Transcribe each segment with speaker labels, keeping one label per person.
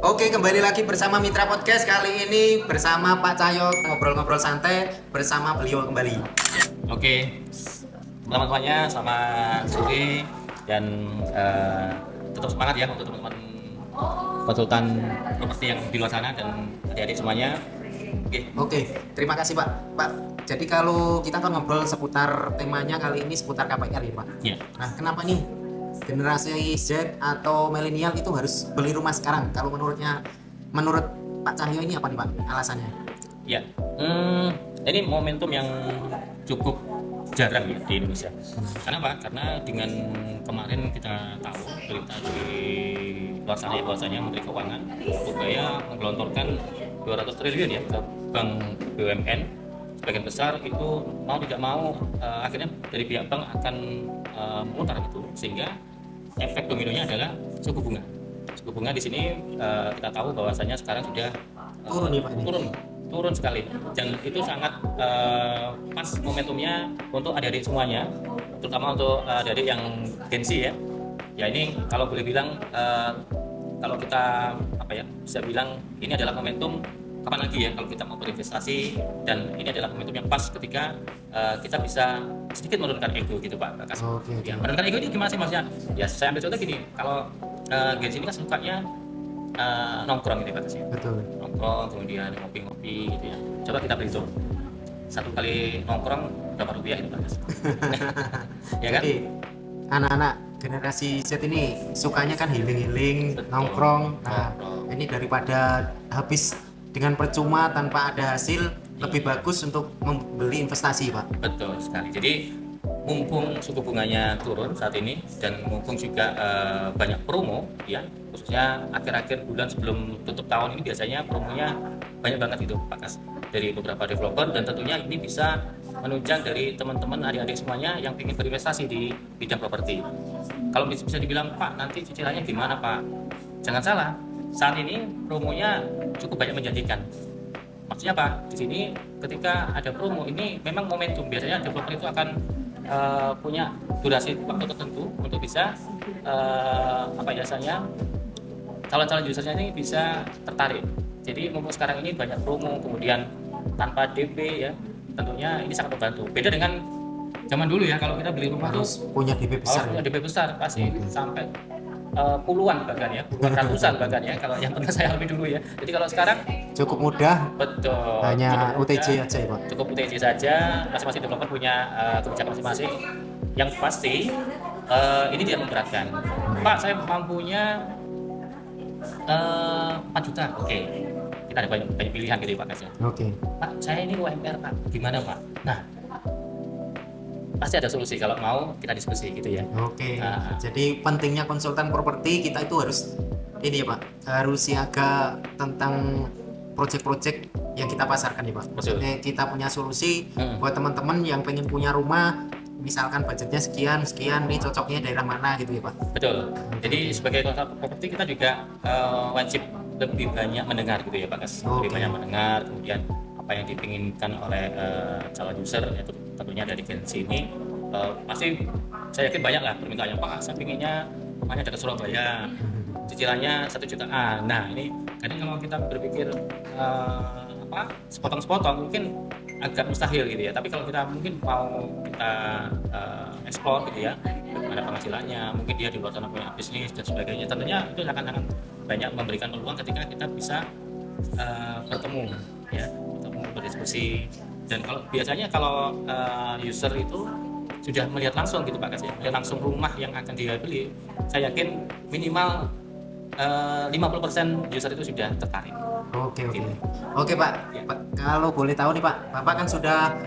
Speaker 1: Oke, kembali lagi bersama Mitra Podcast. Kali ini bersama Pak Cahyo, ngobrol-ngobrol santai bersama beliau kembali.
Speaker 2: Oke, selamat semuanya, selamat sore dan tetap semangat ya untuk teman-teman konsultan properti yang di luar sana dan adik-adik semuanya.
Speaker 1: Oke, terima kasih Pak. Pak, jadi kalau kita kan ngobrol seputar temanya kali ini seputar KPR ya Pak.
Speaker 2: Ya.
Speaker 1: Nah, kenapa nih generasi Z atau milenial itu harus beli rumah sekarang? Kalau menurut Pak Cahyo ini apa nih Pak alasannya?
Speaker 2: Ya, ini momentum yang cukup jarang ya di Indonesia. Kenapa? Karena dengan kemarin kita tahu berita di luar sana ya, bahwasanya Menteri Keuangan upaya menggelontorkan 200 triliun ya ke bank BUMN. Sebagian besar itu mau tidak mau akhirnya dari pihak bank akan memutar itu, sehingga efek dominonya adalah suku bunga. Suku bunga di sini kita tahu bahwasanya sekarang sudah
Speaker 1: Turun ya Pak ini?
Speaker 2: turun sekali, dan itu sangat pas momentumnya untuk adik-adik semuanya, terutama untuk adik-adik yang Gen Z ya. Ya ini kalau boleh bilang kalau kita bisa bilang ini adalah momentum kapan lagi ya kalau kita mau berinvestasi, dan ini adalah momentum yang pas ketika kita bisa sedikit menurunkan ego gitu Pak Bakas.
Speaker 1: Oke.
Speaker 2: Ya, menurunkan ego ini gimana sih maksudnya? Ya saya ambil contoh gini, kalau Gen Z ini kan sukanya nongkrong gitu Bakas ya.
Speaker 1: Betul.
Speaker 2: Nongkrong kemudian ngopi-ngopi gitu ya. Coba kita berhitung satu kali nongkrong berapa rupiah itu Bakas? Ya kan?
Speaker 1: Jadi anak-anak generasi Z ini sukanya kan healing-healing,
Speaker 2: Betul.
Speaker 1: nongkrong. Nah,
Speaker 2: Nongkrong.
Speaker 1: ini daripada habis dengan percuma tanpa ada hasil, lebih bagus untuk membeli investasi, Pak.
Speaker 2: Betul sekali. Jadi mumpung suku bunganya turun saat ini dan mumpung juga banyak promo ya, khususnya akhir-akhir bulan sebelum tutup tahun ini biasanya promonya banyak banget gitu Pak Kas, dari beberapa developer, dan tentunya ini bisa menunjang dari teman-teman adik-adik semuanya yang ingin berinvestasi di bidang properti. Kalau bisa dibilang Pak, nanti cicilannya gimana Pak? Jangan salah, saat ini promonya cukup banyak menjanjikan. Maksudnya apa? Di sini ketika ada promo ini memang momentum, biasanya developer itu akan punya durasi waktu tertentu untuk bisa biasanya calon-calon usernya ini bisa tertarik. Jadi mumpung sekarang ini banyak promo, kemudian tanpa DP ya, tentunya ini sangat membantu. Beda dengan zaman dulu ya, kalau kita beli rumah tuh
Speaker 1: Harus punya DP besar.
Speaker 2: harus punya DP besar, pasti sampai puluhan bahkan ya, puluhan ratusan bahkan ya, kalau yang pernah saya alami dulu ya. Jadi kalau sekarang
Speaker 1: Cukup mudah,
Speaker 2: betul,
Speaker 1: hanya
Speaker 2: cukup
Speaker 1: UTJ
Speaker 2: mudah,
Speaker 1: aja ya, Pak.
Speaker 2: cukup UTJ saja. Masing-masing developer punya kebijakan masing-masing. Yang pasti ini tidak memberatkan. Pak, saya mampunya 4 juta, oke. Kita ada banyak pilihan gitu ya Pak Kas ya.
Speaker 1: Oke.
Speaker 2: Pak, saya ini UMR Pak, gimana Pak? Nah, pasti ada solusi kalau mau kita diskusi gitu ya.
Speaker 1: Oke.
Speaker 2: Nah.
Speaker 1: Jadi pentingnya konsultan properti kita itu harus ini ya, Pak. Harus siaga tentang proyek-proyek yang kita pasarkan ya, Pak. Maksudnya kita punya solusi buat teman-teman yang pengen punya rumah, misalkan budgetnya sekian nih cocoknya daerah mana gitu ya, Pak.
Speaker 2: Betul. Jadi sebagai konsultan properti kita juga wajib lebih banyak mendengar gitu ya Pak Kas. Lebih banyak mendengar, kemudian apa yang dipinginkan oleh calon user, yaitu tentunya dari Gen Z ini. Pasti saya yakin banyak lah permintaannya, Pak saya pinginnya rumahnya dekat Surabaya, cicilannya 1 jutaan. Nah ini kadang kalau kita berpikir sepotong-sepotong mungkin agak mustahil gitu ya, tapi kalau kita mungkin mau kita explore gitu ya, bagaimana penghasilannya, mungkin dia di luar sana punya bisnis dan sebagainya, tentunya itu akan banyak memberikan peluang ketika kita bisa bertemu ya, berdiskusi. Dan kalau biasanya kalau user itu sudah melihat langsung gitu Pak Kas ya, melihat langsung rumah yang akan dia beli, saya yakin minimal 50% user itu sudah tertarik.
Speaker 1: Oke. Oke Pak. Pak, kalau boleh tahu nih Pak, Bapak kan sudah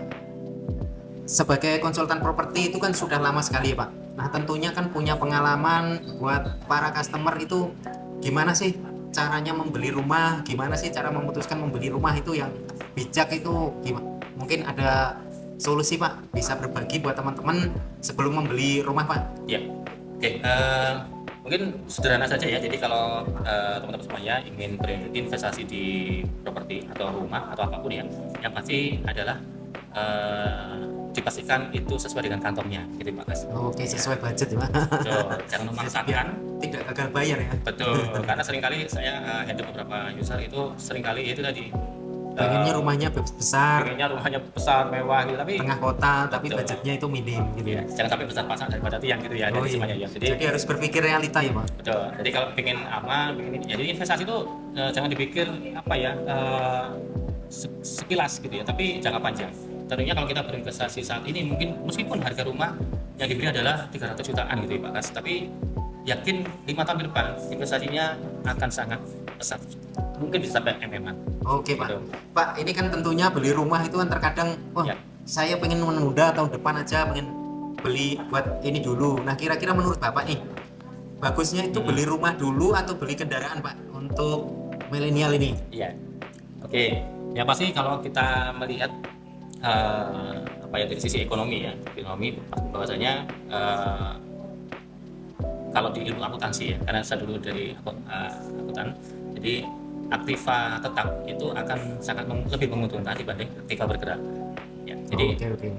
Speaker 1: sebagai konsultan properti itu kan sudah lama sekali ya Pak. Nah tentunya kan punya pengalaman buat para customer itu gimana sih caranya membeli rumah, gimana sih cara memutuskan membeli rumah itu yang bijak itu gimana? Mungkin ada solusi Pak, bisa berbagi buat teman-teman sebelum membeli rumah Pak.
Speaker 2: Ya, oke. Mungkin sederhana saja ya. Jadi kalau teman-teman semuanya ingin berinvestasi di properti atau rumah atau apapun ya, yang pasti adalah dipastikan itu sesuai dengan kantongnya gitu Pak Kas.
Speaker 1: Oke, sesuai budget ya Pak.
Speaker 2: Betul, jangan
Speaker 1: Biar
Speaker 2: memaksakan.
Speaker 1: tidak gagal bayar ya.
Speaker 2: Betul, karena seringkali saya handle beberapa user itu seringkali itu tadi
Speaker 1: Pengennya rumahnya besar,
Speaker 2: pengennya rumahnya besar mewah gitu, tapi
Speaker 1: tengah kota, tapi
Speaker 2: Betul.
Speaker 1: budgetnya itu minim gitu
Speaker 2: ya,
Speaker 1: ya.
Speaker 2: jangan sampai besar pasak daripada tiang gitu ya,
Speaker 1: Oh
Speaker 2: dari
Speaker 1: iya.
Speaker 2: semuanya ya.
Speaker 1: Jadi harus berpikir realita ya Pak.
Speaker 2: Betul. Jadi kalau pengen aman, pengen ini, jadi investasi itu jangan dipikir apa ya sekilas gitu ya, tapi jangka panjang. Tentunya kalau kita berinvestasi saat ini mungkin meskipun harga rumah yang dibeli adalah 300 jutaan gitu ya Pak Kas, tapi yakin 5 tahun ke depan investasinya akan sangat besar. Mungkin bisa sampai MM-an.
Speaker 1: Oke Pak.
Speaker 2: Betul.
Speaker 1: Pak, ini kan tentunya beli rumah itu kan terkadang, wah
Speaker 2: Ya.
Speaker 1: saya pengen menunda tahun depan aja, pengen beli buat ini dulu. Nah kira-kira menurut Bapak nih, bagusnya itu beli rumah dulu atau beli kendaraan Pak untuk milenial ini?
Speaker 2: Iya. Oke. Ya pasti kalau kita melihat apa ya dari sisi ekonomi ya, ekonomi bahwasanya kalau di ilmu akuntansi ya, karena saya dulu dari akuntan, jadi aktiva tetap itu akan sangat lebih menguntungkan dibanding aktiva bergerak. Ya, jadi
Speaker 1: Oke.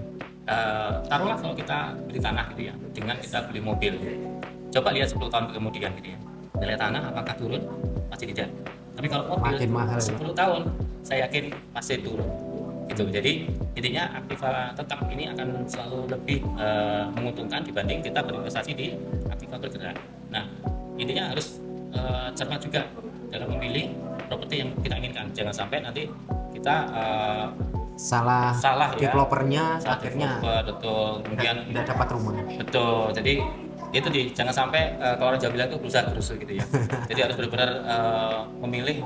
Speaker 2: taruhlah kalau kita beli tanah gitu ya, dengan kita beli mobil, coba lihat 10 tahun kemudian gitu ya, nilai tanah apakah turun? Pasti tidak. Tapi kalau mobil
Speaker 1: Makin mahal,
Speaker 2: 10 tahun, saya yakin masih turun. Gitu. Jadi intinya aktiva tetap ini akan selalu lebih menguntungkan dibanding kita berinvestasi di aktiva bergerak. Nah, intinya harus cermat juga dalam memilih properti yang kita inginkan. Jangan sampai nanti kita
Speaker 1: Salah
Speaker 2: ya,
Speaker 1: developernya
Speaker 2: salah
Speaker 1: akhirnya
Speaker 2: developer, betul. Kemudian
Speaker 1: tidak dapat rumah.
Speaker 2: betul. Jadi itu jangan sampai kalau orang Jawa bilang itu berusaha gerusu gitu ya. Jadi harus benar-benar memilih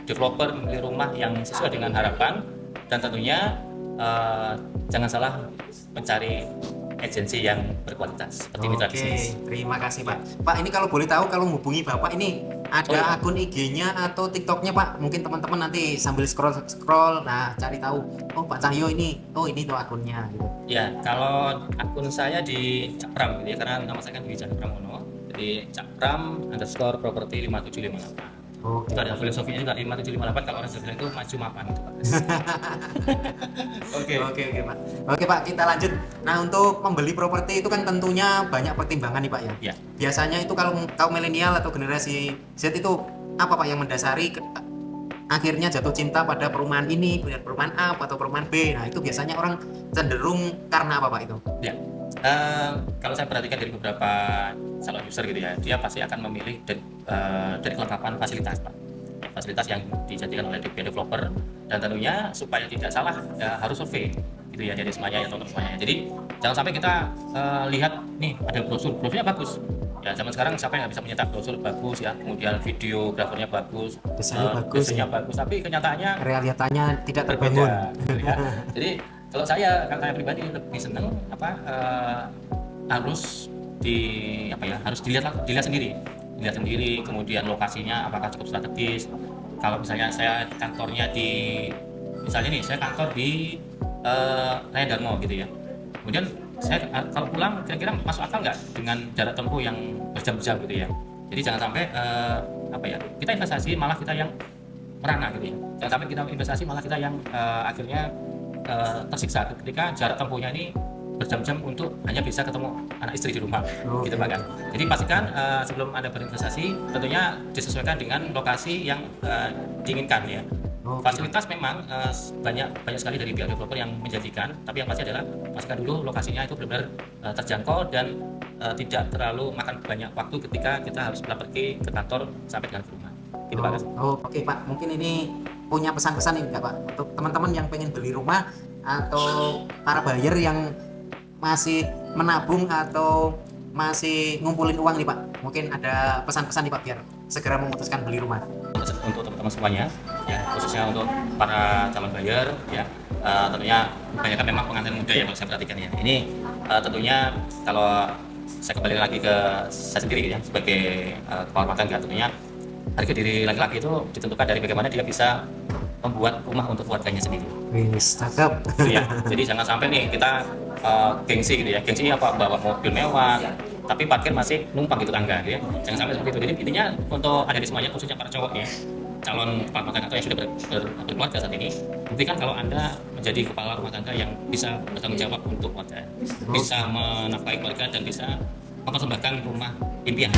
Speaker 2: developer, memilih rumah yang sesuai dengan harapan, dan tentunya jangan salah mencari agensi yang berkualitas seperti Mitra
Speaker 1: Oke,
Speaker 2: Bisnis.
Speaker 1: terima kasih Pak. Pak, ini kalau boleh tahu, kalau menghubungi Bapak ini ada
Speaker 2: Oh, iya.
Speaker 1: akun IG-nya atau TikTok-nya Pak? Mungkin teman-teman nanti sambil scroll, nah cari tahu, oh Pak Cahyo ini, oh ini tuh akunnya gitu.
Speaker 2: Ya, kalau akun saya di Cakpram gitu ya, karena nama saya kan di Cakpram Mono. Jadi Cakpram underscore properti 5758.
Speaker 1: Oke.
Speaker 2: Itu ada filosofinya juga 5758, kalau orang Jawa bilang itu maju mapan gitu Pak. Oke.
Speaker 1: Oke Pak. Oke Pak, kita lanjut. Nah untuk membeli properti itu kan tentunya banyak pertimbangan nih Pak ya.
Speaker 2: Ya.
Speaker 1: Biasanya itu kalau kaum milenial atau generasi Z itu apa Pak yang mendasari akhirnya jatuh cinta pada perumahan ini, perumahan A atau perumahan B. Nah itu biasanya orang cenderung karena apa Pak itu?
Speaker 2: Ya. Kalau saya perhatikan dari beberapa calon user gitu ya, dia pasti akan memilih dari kelengkapan fasilitas Pak. Ya, fasilitas yang dijadikan oleh developer, dan tentunya supaya tidak salah ya, harus survei gitu ya, jadi semuanya atau semuanya. Jadi jangan sampai kita lihat nih ada brosurnya bagus. Ya zaman sekarang siapa yang nggak bisa menyetak brosur bagus ya, kemudian videografernya bagus, desainnya bagus, tapi kenyataannya
Speaker 1: Realitanya tidak terbangun.
Speaker 2: gitu ya. Jadi kalau saya pribadi lebih senang harus harus dilihat sendiri, kemudian lokasinya apakah cukup strategis. Kalau misalnya saya kantornya misalnya nih saya kantor di Raya Darmo gitu ya, kemudian saya kalau pulang kira-kira masuk akal nggak dengan jarak tempuh yang berjam-jam gitu ya. Jadi jangan sampai kita investasi malah kita yang merana gitu ya, jangan sampai kita investasi malah kita yang akhirnya tersiksa ketika jarak tempuhnya ini berjam-jam untuk hanya bisa ketemu anak istri di rumah.
Speaker 1: Oke.
Speaker 2: Gitu Pak kan. Jadi pastikan sebelum Anda berinvestasi tentunya disesuaikan dengan lokasi yang diinginkan ya.
Speaker 1: Oke.
Speaker 2: Fasilitas memang banyak sekali dari pihak developer yang menjanjikan, tapi yang pasti adalah pastikan dulu lokasinya itu benar-benar terjangkau dan tidak terlalu makan banyak waktu ketika kita harus pergi ke kantor sampai dengan ke rumah. Gitu Pak.
Speaker 1: Oke Pak, mungkin ini punya pesan-pesan ini enggak Pak untuk teman-teman yang pengen beli rumah atau para buyer yang masih menabung atau masih ngumpulin uang nih Pak. Mungkin ada pesan-pesan nih Pak biar segera memutuskan beli rumah.
Speaker 2: Untuk teman-teman semuanya ya, khususnya untuk para calon buyer ya, tentunya kebanyakan memang pengantin muda ya kalau saya perhatikan ya. Ini tentunya kalau saya kembali lagi ke saya sendiri ya sebagai kepala rumah tangga, tentunya harga diri laki-laki itu ditentukan dari bagaimana dia bisa membuat rumah untuk keluarganya sendiri.
Speaker 1: Wis, cakep.
Speaker 2: Ya, jadi jangan sampai nih kita gengsi gitu ya. Gengsi apa, bawa mobil mewah tapi parkir masih numpang gitu tangga gitu ya. Jangan sampai seperti itu. Jadi intinya untuk ada di semuanya, khususnya para cowok ya, calon kepala rumah tangga atau yang sudah berkeluarga saat ini, buktikan kalau Anda menjadi kepala rumah tangga yang bisa bertanggung jawab untuk keluarga, bisa menafkahi keluarga dan bisa mempersembahkan rumah impian.